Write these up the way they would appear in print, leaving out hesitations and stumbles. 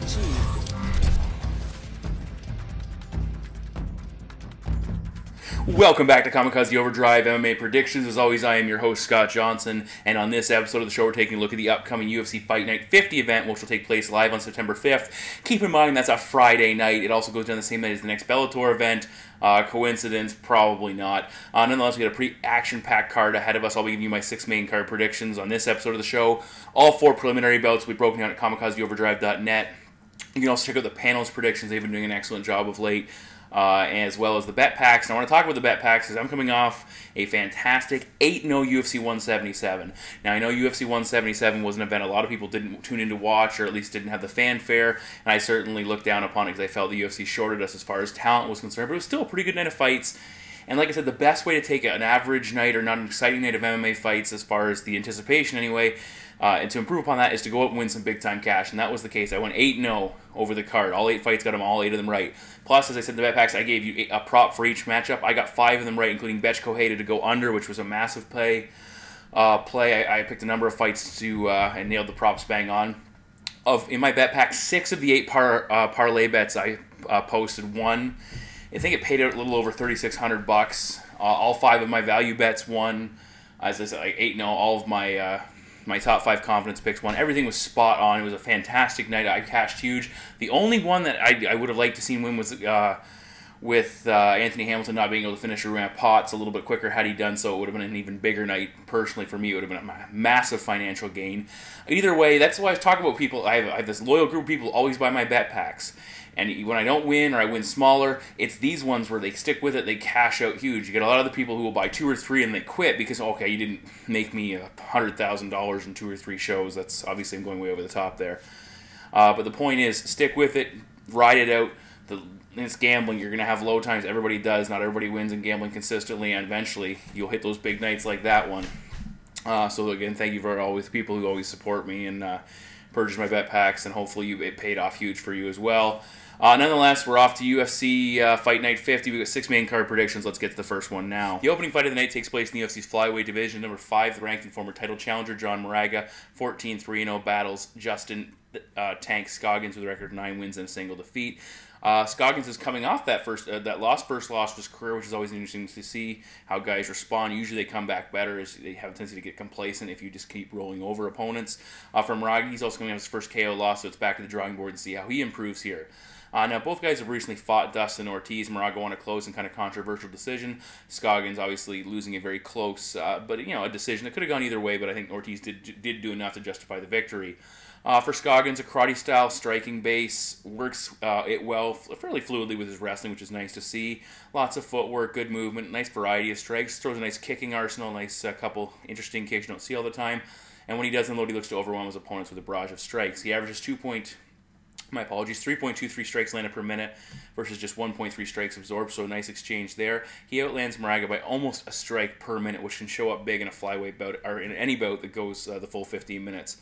achieved. Welcome back to Kamikaze Overdrive MMA Predictions. As always, I am your host, Scott Johnson, and on this episode of the show, we're taking a look at the upcoming UFC Fight Night 50 event, which will take place live on September 5th. Keep in mind, that's a Friday night. It also goes down the same night as the next Bellator event. Coincidence? Probably not. Nonetheless, we got a pretty action-packed card ahead of us. I'll be giving you my 6 main card predictions on this episode of the show. All 4 preliminary bouts will be broken down at kamikazeoverdrive.net. You can also check out the panel's predictions. They've been doing an excellent job of late. As well as the bet packs. And I want to talk about the bet packs because I'm coming off a fantastic 8-0 UFC 177. Now, I know UFC 177 was an event a lot of people didn't tune in to watch, or at least didn't have the fanfare, and I certainly looked down upon it because I felt the UFC shorted us as far as talent was concerned, but it was still a pretty good night of fights. And like I said, the best way to take an average night or not an exciting night of MMA fights, as far as the anticipation anyway, and to improve upon that, is to go out and win some big-time cash. And that was the case. I went 8-0 over the card. All 8 fights, got them all 8 of them right. Plus, as I said in the bet packs, I gave you a prop for each matchup. I got 5 of them right, including Betch Koheda to go under, which was a massive play. I picked a number of fights to and nailed the props bang on. In my bet pack, 6 of the 8 parlay bets I posted won. I think it paid out a little over $3,600. All 5 of my value bets won. As I said, like 8-0. All of my top 5 confidence picks won. Everything was spot on. It was a fantastic night. I cashed huge. The only one that I would have liked to see win was with Anthony Hamilton not being able to finish around Potts a little bit quicker. Had he done so, it would have been an even bigger night. Personally, for me, it would have been a massive financial gain. Either way, that's why I talk about people. I have this loyal group of people who always buy my bet packs. And when I don't win or I win smaller, it's these ones where they stick with it, they cash out huge. You get a lot of the people who will buy 2 or 3 and they quit because, okay, you didn't make me $100,000 in 2 or 3 shows. That's obviously, I'm going way over the top there. But the point is, stick with it, ride it out. It's gambling. You're going to have low times. Everybody does. Not everybody wins in gambling consistently, and eventually you'll hit those big nights like that one. So again, thank you for always people who always support me and purchase my bet packs, and hopefully it paid off huge for you as well. Nonetheless, we're off to UFC Fight Night 50. We've got 6 main card predictions. Let's get to the first one now. The opening fight of the night takes place in the UFC's flyweight division. Number 5, the ranked and former title challenger, John Moraga, 14-3-0 battles Justin Tank Scoggins with a record of 9 wins and a single defeat. Scoggins is coming off that first loss of his career, which is always interesting to see how guys respond. Usually they come back better, as they have a tendency to get complacent if you just keep rolling over opponents. For Moraga, he's also coming off his first KO loss, so it's back to the drawing board and see how he improves here. Now, both guys have recently fought Dustin Ortiz. Moraga won a close and kind of controversial decision. Scoggins obviously losing a very close, but a decision that could have gone either way, but I think Ortiz did do enough to justify the victory. For Scoggins, a karate-style striking base, works it well, fairly fluidly with his wrestling, which is nice to see. Lots of footwork, good movement, nice variety of strikes, throws a nice kicking arsenal, nice couple interesting kicks you don't see all the time. And when he does unload, he looks to overwhelm his opponents with a barrage of strikes. He averages 3.23 strikes landed per minute versus just 1.3 strikes absorbed, so a nice exchange there. He outlands Moraga by almost a strike per minute, which can show up big in a flyweight bout, or in any bout that goes the full 15 minutes.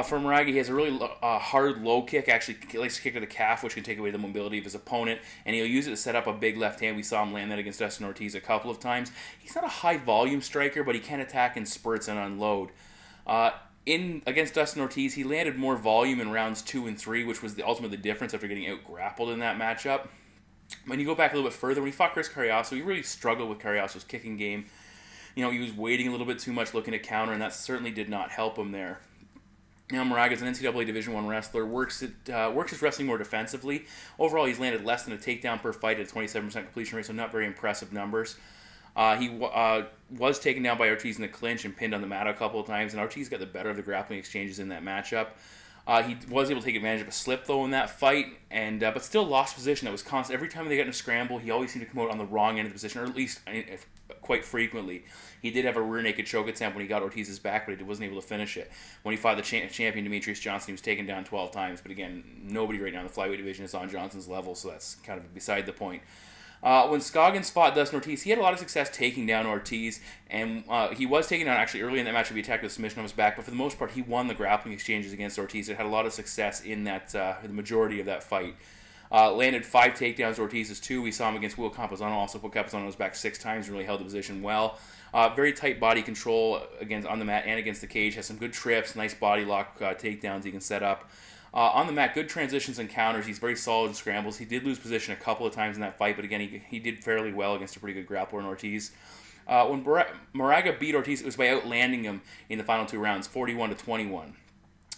For Moraga, he has a really hard low kick. Actually, he likes to kick to the calf, which can take away the mobility of his opponent, and he'll use it to set up a big left hand. We saw him land that against Dustin Ortiz a couple of times. He's not a high-volume striker, but he can attack in spurts and unload. Against Dustin Ortiz, he landed more volume in rounds 2 and 3, which was ultimately the difference after getting out-grappled in that matchup. When you go back a little bit further, when he fought Chris Carriasso, he really struggled with Carriasso's kicking game. He was waiting a little bit too much, looking to counter, and that certainly did not help him there. Moraga is an NCAA Division I wrestler, works his wrestling more defensively. Overall, he's landed less than a takedown per fight at a 27% completion rate, so not very impressive numbers. He was taken down by Ortiz in the clinch and pinned on the mat a couple of times, and Ortiz got the better of the grappling exchanges in that matchup. He was able to take advantage of a slip, though, in that fight, but still lost position. That was constant. Every time they got in a scramble, he always seemed to come out on the wrong end of the position, or at least quite frequently. He did have a rear naked choke attempt when he got Ortiz's back, but he wasn't able to finish it. When he fought the champion Demetrius Johnson, he was taken down 12 times, but again, nobody right now in the flyweight division is on Johnson's level, so that's kind of beside the point. When Scoggins fought Dustin Ortiz, he had a lot of success taking down Ortiz, and he was taken down actually early in that matchup. He attacked with submission on his back, but for the most part, he won the grappling exchanges against Ortiz. It had a lot of success in that the majority of that fight. Landed 5 takedowns, Ortiz's 2. We saw him against Will Campazano, also put Campazano on his back 6 times and really held the position well. Very tight body control on the mat and against the cage. Has some good trips, nice body lock takedowns he can set up. On the mat, good transitions and counters. He's very solid in scrambles. He did lose position a couple of times in that fight, but again, he did fairly well against a pretty good grappler in Ortiz. When Moraga beat Ortiz, it was by outlanding him in the final 2 rounds, 41-21.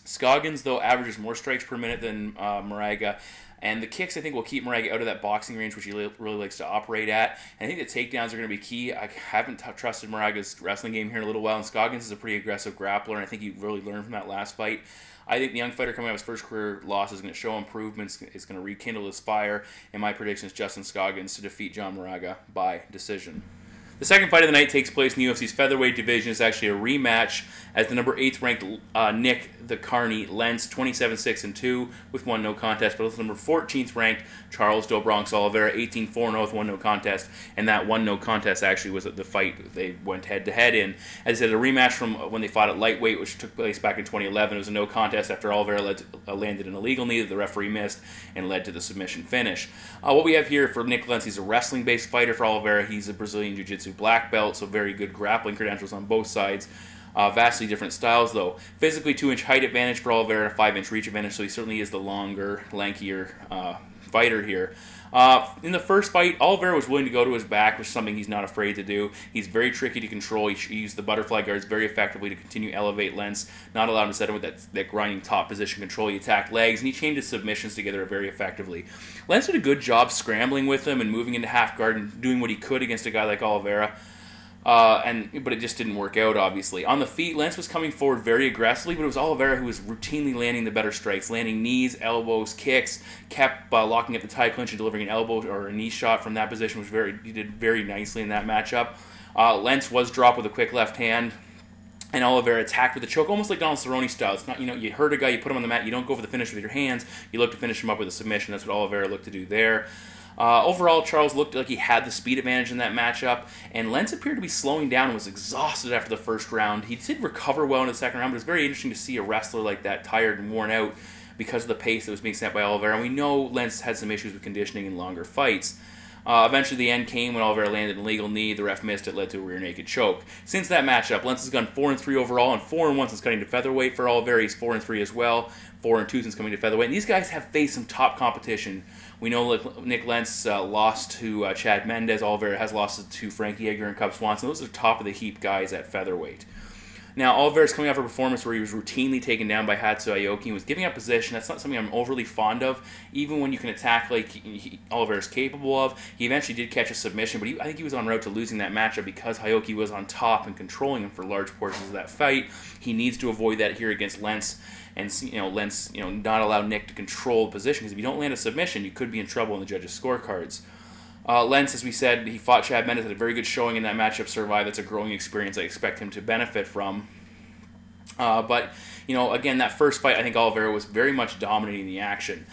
Scoggins, though, averages more strikes per minute than Moraga. And the kicks, I think, will keep Moraga out of that boxing range, which he really likes to operate at. And I think the takedowns are going to be key. I haven't trusted Moraga's wrestling game here in a little while, and Scoggins is a pretty aggressive grappler, and I think he really learned from that last fight. I think the young fighter coming out of his first career loss is going to show improvements, is going to rekindle his fire, and my prediction is Justin Scoggins to defeat John Moraga by decision. The second fight of the night takes place in the UFC's featherweight division. It's actually a rematch as the number 8th ranked Nick the Carney Lentz, 27-6-2 with 1 no contest, but with the number 14th ranked Charles Do Bronx Oliveira, 18-4-0 with 1 no contest, and that 1 no contest actually was the fight they went head-to-head in. As I said, a rematch from when they fought at lightweight, which took place back in 2011. It was a no contest after Oliveira landed an illegal knee that the referee missed and led to the submission finish. What we have here for Nick Lentz, he's a wrestling-based fighter. For Oliveira, he's a Brazilian Jiu-Jitsu black belt, so very good grappling credentials on both sides. Vastly different styles, though. Physically, 2-inch height advantage for Oliveira and a 5-inch reach advantage, so he certainly is the longer, lankier fighter here. In the first fight, Oliveira was willing to go to his back, which is something he's not afraid to do. He's very tricky to control. He used the butterfly guards very effectively to continue to elevate Lentz, not allow him to set him with that grinding top position control. He attacked legs, and he chained his submissions together very effectively. Lentz did a good job scrambling with him and moving into half guard and doing what he could against a guy like Oliveira. But it just didn't work out, obviously. On the feet, Lentz was coming forward very aggressively, but it was Oliveira who was routinely landing the better strikes, landing knees, elbows, kicks, kept locking up the tie clinch and delivering an elbow or a knee shot from that position. He did very nicely in that matchup. Lentz was dropped with a quick left hand, and Oliveira attacked with a choke, almost like Donald Cerrone style. It's not, you hurt a guy, you put him on the mat, you don't go for the finish with your hands, you look to finish him up with a submission. That's what Oliveira looked to do there. Overall, Charles looked like he had the speed advantage in that matchup, and Lentz appeared to be slowing down and was exhausted after the first round. He did recover well in the second round, but it's very interesting to see a wrestler like that tired and worn out because of the pace that was being set by Oliveira. And we know Lentz had some issues with conditioning in longer fights. Eventually, the end came when Oliveira landed an illegal knee. The ref missed it, led to a rear naked choke. Since that matchup, Lentz has gone 4-3 overall and 4-1 since cutting to featherweight. For Oliveira, he's 4-3 as well, 4-2 since coming to featherweight. And these guys have faced some top competition. We know Nick Lentz lost to Chad Mendes. Oliveira has lost to Frankie Edgar and Cub Swanson. Those are top of the heap guys at featherweight. Now, Oliveira's coming off a performance where he was routinely taken down by Hatsu Aoki and was giving up position. That's not something I'm overly fond of. Even when you can attack like Oliveira's capable of, he eventually did catch a submission, but I think he was en route to losing that matchup because Aoki was on top and controlling him for large portions of that fight. He needs to avoid that here against Lentz, and Lentz, not allow Nick to control the position, because if you don't land a submission, you could be in trouble in the judges' scorecards. Lentz, as we said, he fought Chad Mendes, had a very good showing in that matchup, survived. That's a growing experience I expect him to benefit from. But again, that first fight, I think Oliveira was very much dominating the action.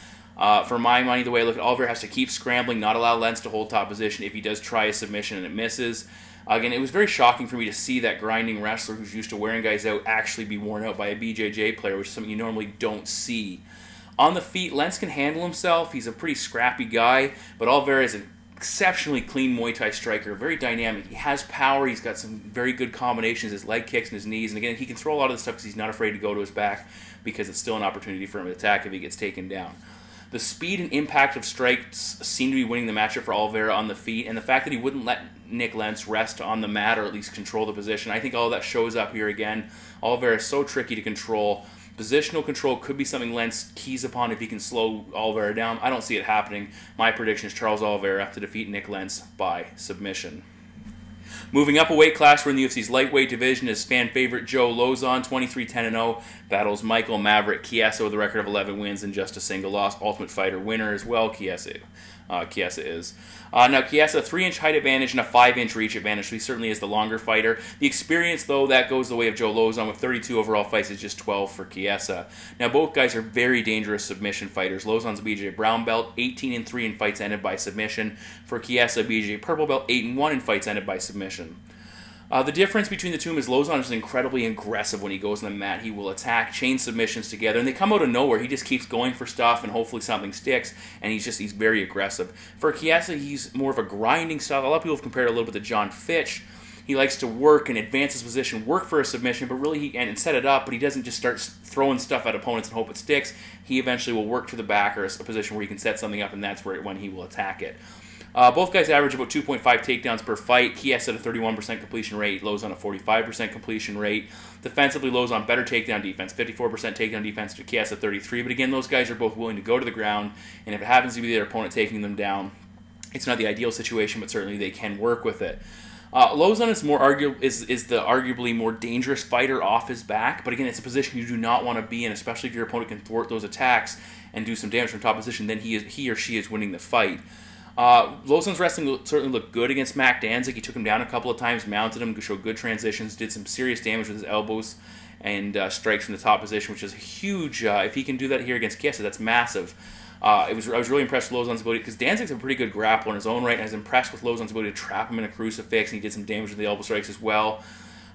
For my money, the way I look at Oliveira has to keep scrambling, not allow Lentz to hold top position if he does try a submission and it misses. Again, it was very shocking for me to see that grinding wrestler who's used to wearing guys out actually be worn out by a BJJ player, which is something you normally don't see. On the feet, Lentz can handle himself. He's a pretty scrappy guy, but Oliveira is an exceptionally clean Muay Thai striker, very dynamic. He has power. He's got some very good combinations, his leg kicks and his knees. And again, he can throw a lot of this stuff because he's not afraid to go to his back, because it's still an opportunity for him to attack if he gets taken down. The speed and impact of strikes seem to be winning the matchup for Oliveira on the feet, and the fact that he wouldn't let Nick Lentz rest on the mat or at least control the position, I think all that shows up here again. Oliveira is so tricky to control. Positional control could be something Lentz keys upon if he can slow Oliveira down. I don't see it happening. My prediction is Charles Oliveira to defeat Nick Lentz by submission. Moving up a weight class, we're in the UFC's lightweight division, is fan favorite Joe Lauzon, 23-10-0, battles Michael Maverick Chiesa with a record of 11 wins and just a single loss. Ultimate Fighter winner as well, Chiesa is. Now, Chiesa, 3-inch height advantage and a 5-inch reach advantage, so he certainly is the longer fighter. The experience, though, that goes the way of Joe Lauzon with 32 overall fights is just 12 for Chiesa. Now, both guys are very dangerous submission fighters. Lauzon's a BJJ brown belt, 18-3 in fights ended by submission. For Chiesa, BJJ purple belt, 8-1 in fights ended by submission. The difference between the two is Lauzon is incredibly aggressive when he goes on the mat. He will attack, chain submissions together, and they come out of nowhere. He just keeps going for stuff, and hopefully something sticks, and he's very aggressive. For Chiesa, he's more of a grinding style. A lot of people have compared it a little bit to John Fitch. He likes to work and advance his position, work for a submission, but really and set it up, but he doesn't just start throwing stuff at opponents and hope it sticks. He eventually will work to the back or a position where he can set something up, and that's when he will attack it. Both guys average about 2.5 takedowns per fight. Chiesa at a 31% completion rate, Lauzon a 45% completion rate. Defensively, Lauzon better takedown defense, 54% takedown defense to Chiesa 33%. But again, those guys are both willing to go to the ground, and if it happens to be their opponent taking them down, it's not the ideal situation, but certainly they can work with it. Lauzon is the arguably more dangerous fighter off his back, but again, it's a position you do not want to be in, especially if your opponent can thwart those attacks and do some damage from top position. Then he or she is winning the fight. Lauzon's wrestling certainly looked good against Mac Danzig. He took him down a couple of times, mounted him, showed good transitions, did some serious damage with his elbows and strikes from the top position, which is huge. If he can do that here against Chiesa, that's massive. I was really impressed with Lauzon's ability, because Danzig's a pretty good grappler in his own right, and I was impressed with Lauzon's ability to trap him in a crucifix, and he did some damage with the elbow strikes as well.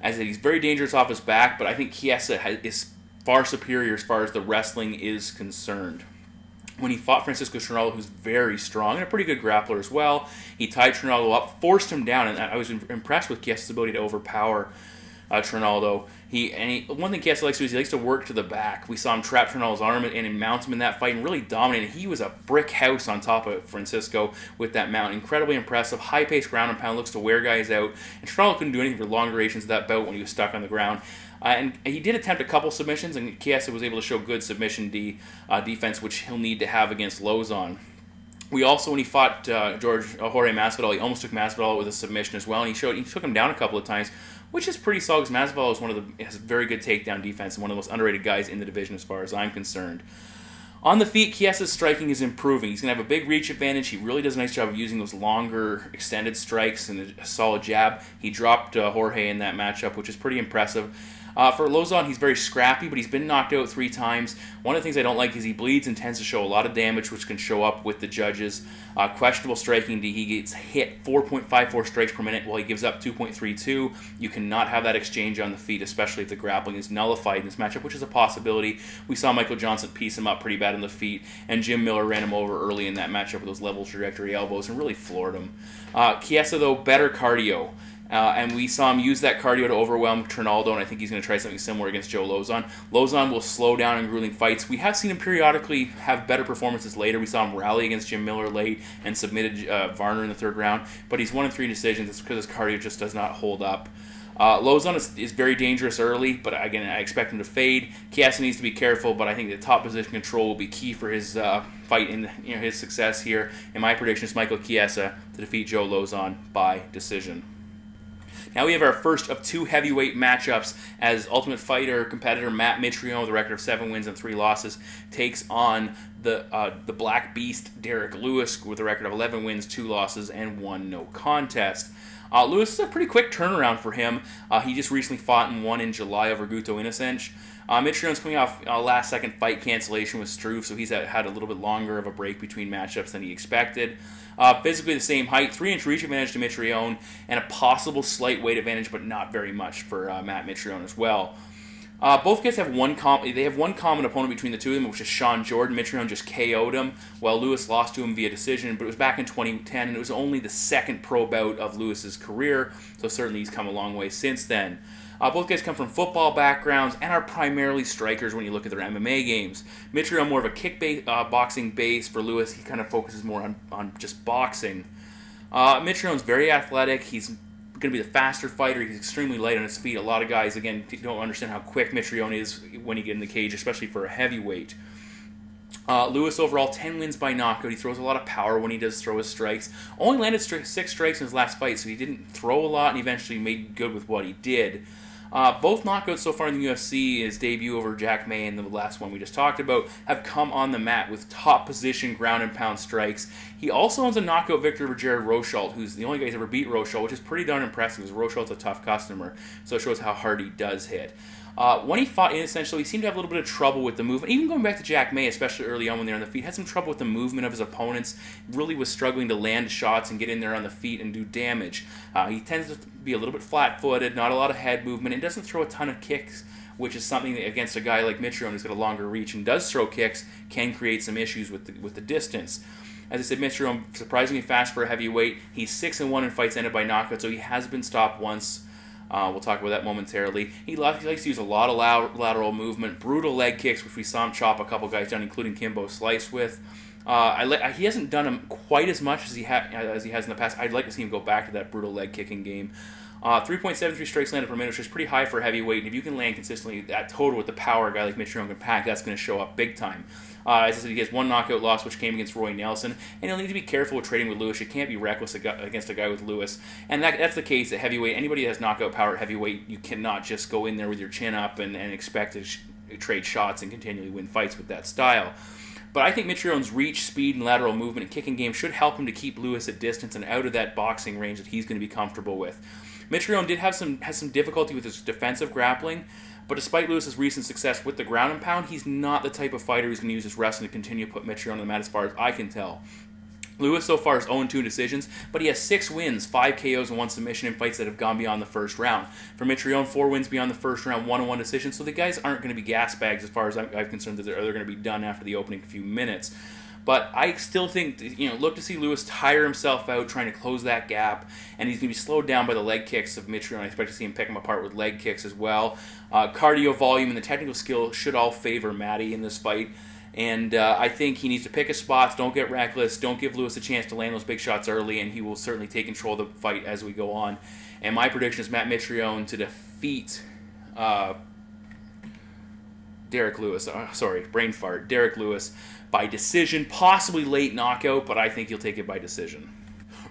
As he's very dangerous off his back, but I think Chiesa is far superior as far as the wrestling is concerned. When he fought Francisco Ronaldo, who's very strong and a pretty good grappler as well, he tied Ronaldo up, forced him down, and I was impressed with Chiesa's ability to overpower Ronaldo. One thing Chiesa likes to do is he likes to work to the back. We saw him trap Ronaldo's arm and mount him in that fight and really dominate. He was a brick house on top of Francisco with that mount. Incredibly impressive. High-paced ground and pound, looks to wear guys out. And Ronaldo couldn't do anything for long durations of that bout when he was stuck on the ground. And he did attempt a couple submissions, and Chiesa was able to show good submission defense, which he'll need to have against Lauzon. We also, when he fought Jorge Masvidal, he almost took Masvidal with a submission as well, and he took him down a couple of times, which is pretty solid, because Masvidal has very good takedown defense and one of the most underrated guys in the division as far as I'm concerned. On the feet, Chiesa's striking is improving. He's going to have a big reach advantage. He really does a nice job of using those longer, extended strikes and a solid jab. He dropped Jorge in that matchup, which is pretty impressive. For Lauzon, he's very scrappy, but he's been knocked out 3 times. One of the things I don't like is he bleeds and tends to show a lot of damage, which can show up with the judges. Questionable striking, he gets hit 4.54 strikes per minute while he gives up 2.32. You cannot have that exchange on the feet, especially if the grappling is nullified in this matchup, which is a possibility. We saw Michael Johnson piece him up pretty bad on the feet, and Jim Miller ran him over early in that matchup with those level trajectory elbows and really floored him. Chiesa, though, better cardio. And we saw him use that cardio to overwhelm Ronaldo, and I think he's going to try something similar against Joe Lauzon. Lauzon will slow down in grueling fights. We have seen him periodically have better performances later. We saw him rally against Jim Miller late and submitted Varner in the 3rd round, but he's 1-3 decisions. It's because his cardio just does not hold up. Lauzon is very dangerous early, but again, I expect him to fade. Chiesa needs to be careful, but I think the top position control will be key for his fight and his success here. And my prediction is Michael Chiesa to defeat Joe Lauzon by decision. Now we have our first of 2 heavyweight matchups as Ultimate Fighter competitor Matt Mitrione, with a record of 7 wins and 3 losses, takes on the Black Beast Derrick Lewis with a record of 11 wins, 2 losses, and 1 no contest. Lewis is a pretty quick turnaround for him. He just recently fought and won in July over Guto Innocence. Mitrione's coming off a last-second fight cancellation with Struve, so he's had a little bit longer of a break between matchups than he expected. Physically the same height, 3-inch reach advantage to Mitrione, and a possible slight weight advantage, but not very much for Matt Mitrione as well. Both guys have one common opponent between the two of them, which is Sean Jordan. Mitrione just KO'd him, while Lewis lost to him via decision, but it was back in 2010, and it was only the 2nd pro bout of Lewis's career, so certainly he's come a long way since then. Both guys come from football backgrounds and are primarily strikers when you look at their MMA games. Mitrione more of a kickboxing base. For Lewis, he kind of focuses more on just boxing. Mitrione's very athletic. He's going to be the faster fighter. He's extremely light on his feet. A lot of guys, again, don't understand how quick Mitrione is when you get in the cage, especially for a heavyweight. Lewis overall 10 wins by knockout. He throws a lot of power when he does throw his strikes. Only landed 6 strikes in his last fight, so he didn't throw a lot and eventually made good with what he did. Both knockouts so far in the UFC, his debut over Jack May and the last one we just talked about, have come on the mat with top position ground and pound strikes. He also owns a knockout victory over Jared Rosholt, who's the only guy who's ever beat Rosholt, which is pretty darn impressive because Rosholt's a tough customer, so it shows how hard he does hit. When he fought Innocence, he seemed to have a little bit of trouble with the movement. Even going back to Jack May, especially early on when they were on the feet, had some trouble with the movement of his opponents. Really was struggling to land shots and get in there on the feet and do damage. He tends to be a little bit flat-footed, not a lot of head movement, and doesn't throw a ton of kicks, which is something that against a guy like Mitrione who's got a longer reach and does throw kicks can create some issues with the distance. As I said, Mitrione surprisingly fast for a heavyweight. He's 6-1 in fights ended by knockout, so he has been stopped once. We'll talk about that momentarily. He likes to use a lot of lateral movement, brutal leg kicks, which we saw him chop a couple guys down, including Kimbo Slice with. He hasn't done them quite as much as he has in the past. I'd like to see him go back to that brutal leg kicking game. 3.73 strikes landed per minute, which is pretty high for a heavyweight. And if you can land consistently that total with the power a guy like Mitrione can pack, that's going to show up big time. As I said, he has one knockout loss, which came against Roy Nelson, and he'll need to be careful with trading with Lewis. You can't be reckless against a guy with Lewis, and that's the case at heavyweight. Anybody that has knockout power at heavyweight, you cannot just go in there with your chin up and expect to trade shots and continually win fights with that style. But I think Mitrione's reach, speed, and lateral movement and kicking game should help him to keep Lewis at distance and out of that boxing range that he's going to be comfortable with. Mitrione has some difficulty with his defensive grappling, but despite Lewis's recent success with the ground and pound, he's not the type of fighter who's going to use his wrestling to continue to put Mitrione on the mat as far as I can tell. Lewis so far is 0-2 decisions, but he has 6 wins, 5 KOs, and 1 submission in fights that have gone beyond the first round. For Mitrione, 4 wins beyond the first round, 1-1 decisions, so the guys aren't going to be gas bags as far as I'm concerned that they're going to be done after the opening few minutes. But I still think, look to see Lewis tire himself out trying to close that gap, and he's going to be slowed down by the leg kicks of Mitrione. I expect to see him pick him apart with leg kicks as well. Cardio, volume, and the technical skill should all favor Matty in this fight. And I think he needs to pick his spots, don't get reckless, don't give Lewis a chance to land those big shots early, and he will certainly take control of the fight as we go on. And my prediction is Matt Mitrione to defeat Derrick Lewis. Derrick Lewis by decision, possibly late knockout, but I think he'll take it by decision.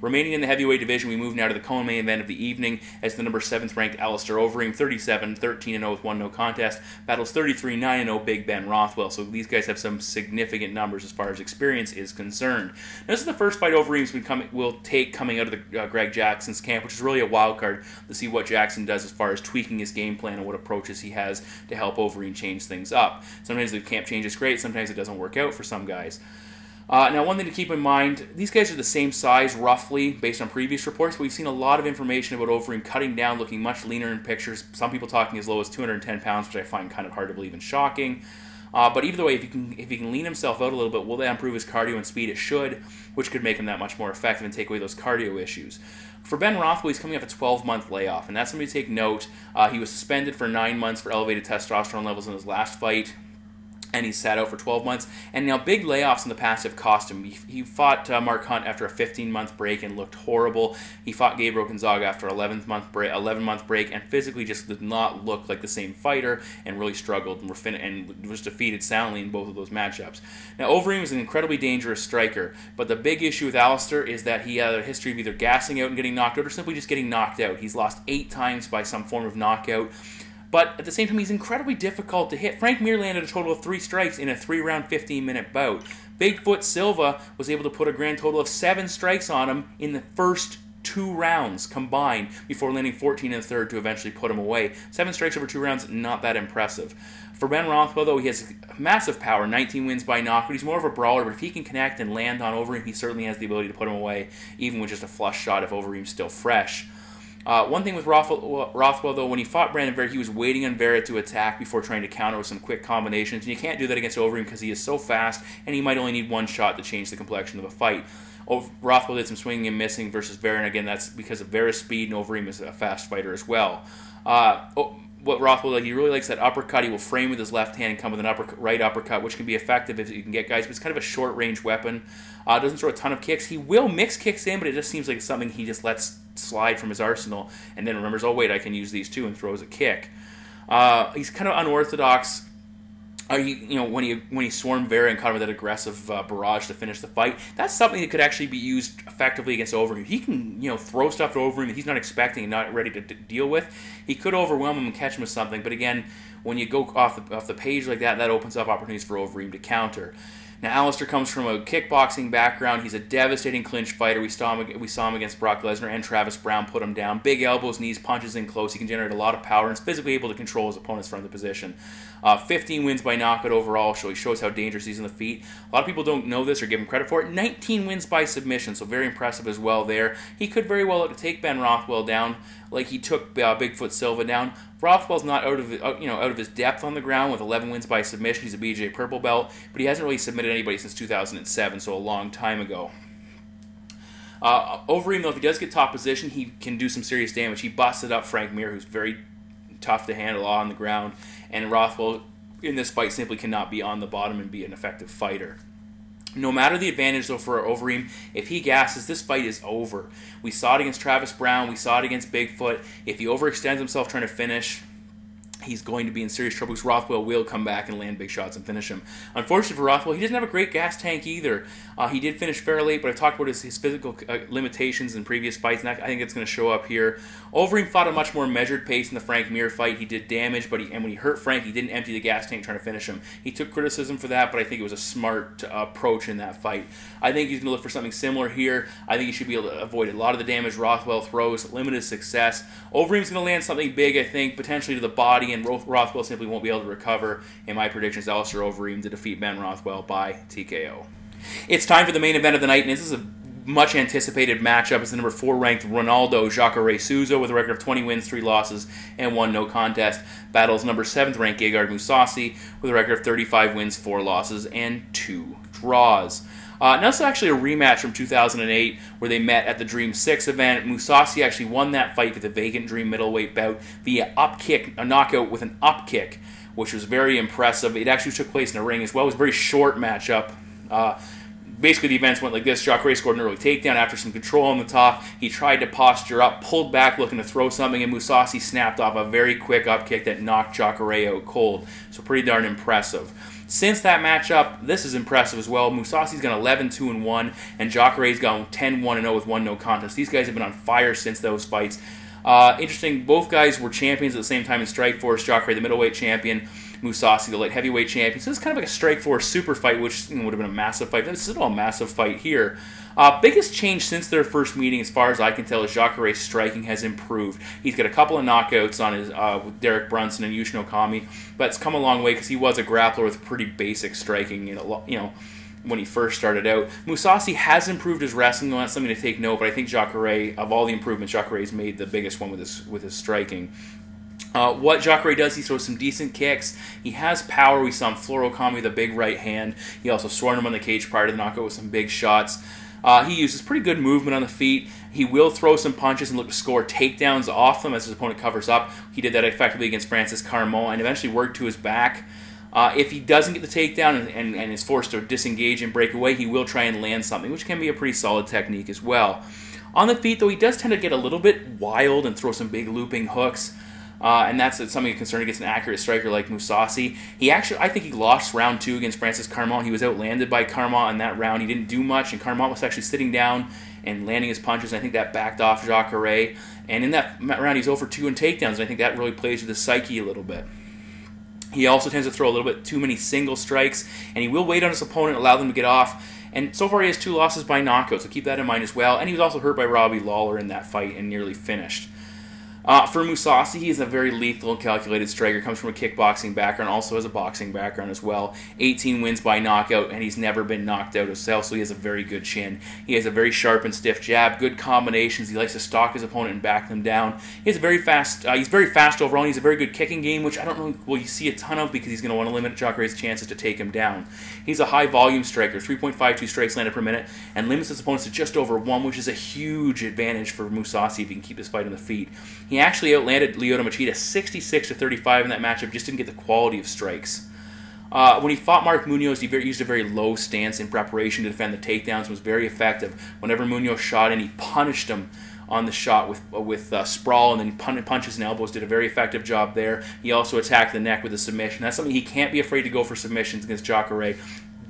Remaining in the heavyweight division, we move now to the co-main event of the evening as the number 7th ranked Alistair Overeem, 37-13-0 with 1 no contest, battles 33-9-0 Big Ben Rothwell. So these guys have some significant numbers as far as experience is concerned. Now, this is the first fight Overeem's will take coming out of the Greg Jackson's camp, which is really a wild card to see what Jackson does as far as tweaking his game plan and what approaches he has to help Overeem change things up. Sometimes the camp change is great, sometimes it doesn't work out for some guys. Now, one thing to keep in mind, these guys are the same size, roughly, based on previous reports, but we've seen a lot of information about Overeem cutting down, looking much leaner in pictures, some people talking as low as 210 pounds, which I find kind of hard to believe and shocking. But either way, if he can lean himself out a little bit, will that improve his cardio and speed? It should, which could make him that much more effective and take away those cardio issues. For Ben Rothwell, he's coming off a 12-month layoff, and that's something to take note. He was suspended for 9 months for elevated testosterone levels in his last fight, and he sat out for 12 months. And now big layoffs in the past have cost him. He fought Mark Hunt after a 15-month break and looked horrible. He fought Gabriel Gonzaga after an 11-month break and physically just did not look like the same fighter and really struggled and was defeated soundly in both of those matchups. Now, Overeem is an incredibly dangerous striker, but the big issue with Alistair is that he had a history of either gassing out and getting knocked out or simply just getting knocked out. He's lost 8 times by some form of knockout. But at the same time, he's incredibly difficult to hit. Frank Mir landed a total of 3 strikes in a 3-round, 15-minute bout. Bigfoot Silva was able to put a grand total of 7 strikes on him in the first 2 rounds combined before landing 14 in the third to eventually put him away. 7 strikes over 2 rounds, not that impressive. For Ben Rothwell, though, he has massive power, 19 wins by knockout. He's more of a brawler, but if he can connect and land on Overeem, he certainly has the ability to put him away, even with just a flush shot if Overeem's still fresh. One thing with Rothwell, though, when he fought Brandon Vera, he was waiting on Vera to attack before trying to counter with some quick combinations. And you can't do that against Overeem because he is so fast, and he might only need 1 shot to change the complexion of a fight. Rothwell did some swinging and missing versus Vera, and again, that's because of Vera's speed, and Overeem is a fast fighter as well. What Rothwell, he really likes that uppercut. He will frame with his left hand and come with an right uppercut, which can be effective if you can get guys, but it's kind of a short-range weapon. Doesn't throw a ton of kicks. He will mix kicks in, but it just seems like it's something he just lets slide from his arsenal, and then remembers, oh wait, I can use these too, and throws a kick. He's kind of unorthodox. When he swarmed Vera and caught him with that aggressive barrage to finish the fight, that's something that could actually be used effectively against Overeem. He can throw stuff to Overeem that he's not expecting and not ready to deal with. He could overwhelm him and catch him with something, but again, when you go off the page like that, that opens up opportunities for Overeem to counter. Now, Alistair comes from a kickboxing background. He's a devastating clinch fighter. We saw him against Brock Lesnar and Travis Brown put him down. Big elbows, knees, punches in close. He can generate a lot of power and is physically able to control his opponents from the position. 15 wins by knockout overall, so he shows how dangerous he's in the feet. A lot of people don't know this or give him credit for it. 19 wins by submission, so very impressive as well there. He could very well take Ben Rothwell down like he took Bigfoot Silva down, Rothwell's not out of his depth on the ground with 11 wins by submission. He's a BJ purple belt, but he hasn't really submitted anybody since 2007, so a long time ago. Overeem, though, if he does get top position, he can do some serious damage. He busted up Frank Mir, who's very tough to handle on the ground, and Rothwell in this fight simply cannot be on the bottom and be an effective fighter. No matter the advantage, though, for Overeem, if he gasses, this fight is over. We saw it against Travis Brown. We saw it against Bigfoot. If he overextends himself trying to finish, he's going to be in serious trouble because Rothwell will come back and land big shots and finish him. Unfortunately for Rothwell, he doesn't have a great gas tank either. He did finish fairly late, but I talked about his physical limitations in previous fights, and I think it's going to show up here. Overeem fought a much more measured pace in the Frank Mir fight. He did damage, and when he hurt Frank, he didn't empty the gas tank trying to finish him. He took criticism for that, but I think it was a smart approach in that fight. I think he's going to look for something similar here. I think he should be able to avoid a lot of the damage Rothwell throws, limited success. Overeem's going to land something big, I think, potentially to the body, and Rothwell simply won't be able to recover. In my predictions, Alistair Overeem to defeat Ben Rothwell by TKO. It's time for the main event of the night, and this is a much anticipated matchup. It's the number 4 ranked Ronaldo Jacare Souza with a record of 20 wins, 3 losses, and 1 no contest. Battles number 7th ranked Gegard Mousasi with a record of 35 wins, 4 losses, and 2 draws. Now, this is actually a rematch from 2008 where they met at the Dream 6 event. Mousasi actually won that fight with a vacant Dream middleweight bout via a knockout with an up kick, which was very impressive. It actually took place in a ring as well. It was a very short matchup. Basically, the events went like this. Jacare scored an early takedown after some control on the top. He tried to posture up, pulled back looking to throw something, and Mousasi snapped off a very quick up kick that knocked Jacare out cold. So pretty darn impressive. Since that matchup, this is impressive as well. Mousasi's gone 11-2-1, and Jacare's gone 10-1-0 with 1 no contest. These guys have been on fire since those fights. Interesting, both guys were champions at the same time in Strikeforce. Jacare, the middleweight champion, Mousasi, the light heavyweight champion. So this is kind of like a Strikeforce super fight, which would have been a massive fight. This is all a massive fight here. Biggest change since their first meeting, as far as I can tell, is Jacare's striking has improved. He's got a couple of knockouts on his with Derrick Brunson and Yushin Okami, but it's come a long way because he was a grappler with pretty basic striking, when he first started out. Mousasi has improved his wrestling, that's something to take note, but I think Jacare, of all the improvements, Jacare's made the biggest one with his striking. What Jacare does, he throws some decent kicks. He has power. We saw him floor Okami with a big right hand. He also swarmed him on the cage prior to the knockout with some big shots. He uses pretty good movement on the feet. He will throw some punches and look to score takedowns off them as his opponent covers up. He did that effectively against Francis Carmon and eventually worked to his back. If he doesn't get the takedown and is forced to disengage and break away, he will try and land something, which can be a pretty solid technique as well. On the feet, though, he does tend to get a little bit wild and throw some big looping hooks. And that's something of concern against an accurate striker like Mousasi. I think he lost round 2 against Francis Carmon. He was outlanded by Carmon in that round. He didn't do much, and Carmon was actually sitting down and landing his punches. And I think that backed off Jacare. And in that round, he's 0-for-2 in takedowns, and I think that really plays with his psyche a little bit. He also tends to throw a little bit too many single strikes, and he will wait on his opponent, allow them to get off. And so far, he has 2 losses by knockout, so keep that in mind as well. And he was also hurt by Robbie Lawler in that fight and nearly finished. For Mousasi, he is a very lethal and calculated striker. Comes from a kickboxing background, also has a boxing background as well. 18 wins by knockout, and he's never been knocked out himself, so he has a very good chin. He has a very sharp and stiff jab, good combinations. He likes to stalk his opponent and back them down. He's very fast overall, and he's a very good kicking game, which I don't know will you see a ton of because he's going to want to limit Jacare's chances to take him down. He's a high-volume striker, 3.52 strikes landed per minute, and limits his opponents to just over 1, which is a huge advantage for Mousasi if he can keep this fight on the feet. He actually outlanded Lyoto Machida 66-35 in that matchup, just didn't get the quality of strikes. When he fought Mark Munoz, he used a very low stance in preparation to defend the takedowns, and was very effective. Whenever Munoz shot in, he punished him on the shot with sprawl, and then punches and elbows, did a very effective job there. He also attacked the neck with a submission. That's something he can't be afraid to go for submissions against Jacare.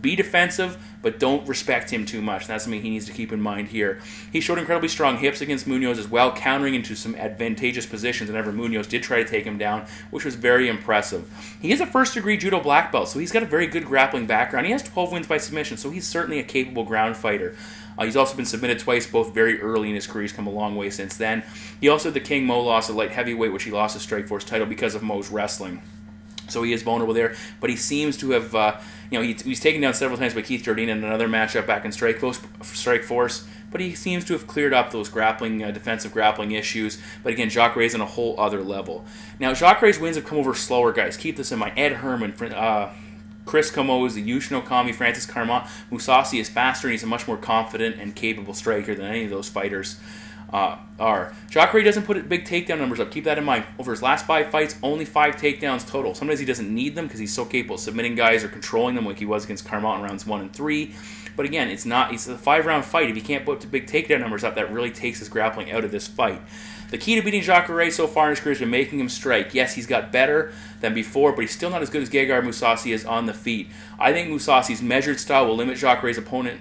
Be defensive, but don't respect him too much. That's something he needs to keep in mind here. He showed incredibly strong hips against Munoz as well, countering into some advantageous positions whenever Munoz did try to take him down, which was very impressive. He is a first-degree judo black belt, so he's got a very good grappling background. He has 12 wins by submission, so he's certainly a capable ground fighter. He's also been submitted twice, both very early in his career. He's come a long way since then. He also had the King Mo loss at light heavyweight, which he lost his Strikeforce title because of Mo's wrestling. So he is vulnerable there, but he seems to have, he's taken down several times by Keith Jardine in another matchup back in Strikeforce, but he seems to have cleared up those grappling, defensive grappling issues. But again, Jacare's on a whole other level. Now, Jacare's wins have come over slower guys. Keep this in mind. Ed Herman, Chris Camozzi, Yushin Okami, Francis Carmont. Mousasi is faster, and he's a much more confident and capable striker than any of those fighters are. Jacare doesn't put big takedown numbers up. Keep that in mind. Over his last 5 fights, only 5 takedowns total. Sometimes he doesn't need them because he's so capable of submitting guys or controlling them like he was against Carmont in rounds 1 and 3. But again, it's a 5-round fight. If he can't put big takedown numbers up, that really takes his grappling out of this fight. The key to beating Jacare so far in his career has been making him strike. Yes, he's got better than before, but he's still not as good as Gegard Mousasi is on the feet. I think Mousasi's measured style will limit Jacare's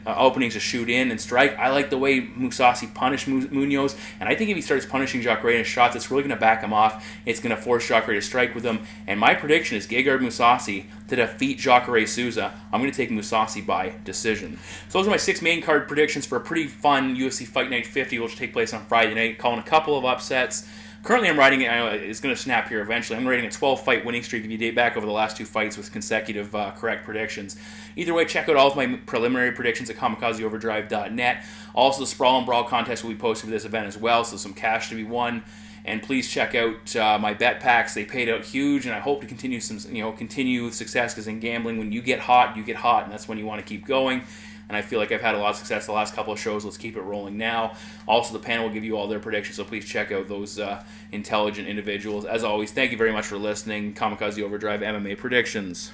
openings to shoot in and strike. I like the way Mousasi punished Munoz, and I think if he starts punishing Jacare in his shots, it's really going to back him off. It's going to force Jacare to strike with him. And my prediction is Gegard Mousasi to defeat Jacare Souza. I'm going to take Mousasi by decision. So those are my 6 main card predictions for a pretty fun UFC Fight Night 50, which will take place on Friday night, calling a couple of upsets. Currently, I'm riding it. I know it's going to snap here eventually. I'm riding a 12-fight winning streak if you date back over the last 2 fights with consecutive correct predictions. Either way, check out all of my preliminary predictions at kamikazeoverdrive.net. Also, the Sprawl and Brawl contest will be posted for this event as well, so some cash to be won. And please check out my bet packs. They paid out huge, and I hope to continue continue success, because in gambling, when you get hot, and that's when you want to keep going. And I feel like I've had a lot of success the last couple of shows. Let's keep it rolling now. Also, the panel will give you all their predictions, so please check out those intelligent individuals. As always, thank you very much for listening. Kamikaze Overdrive MMA Predictions.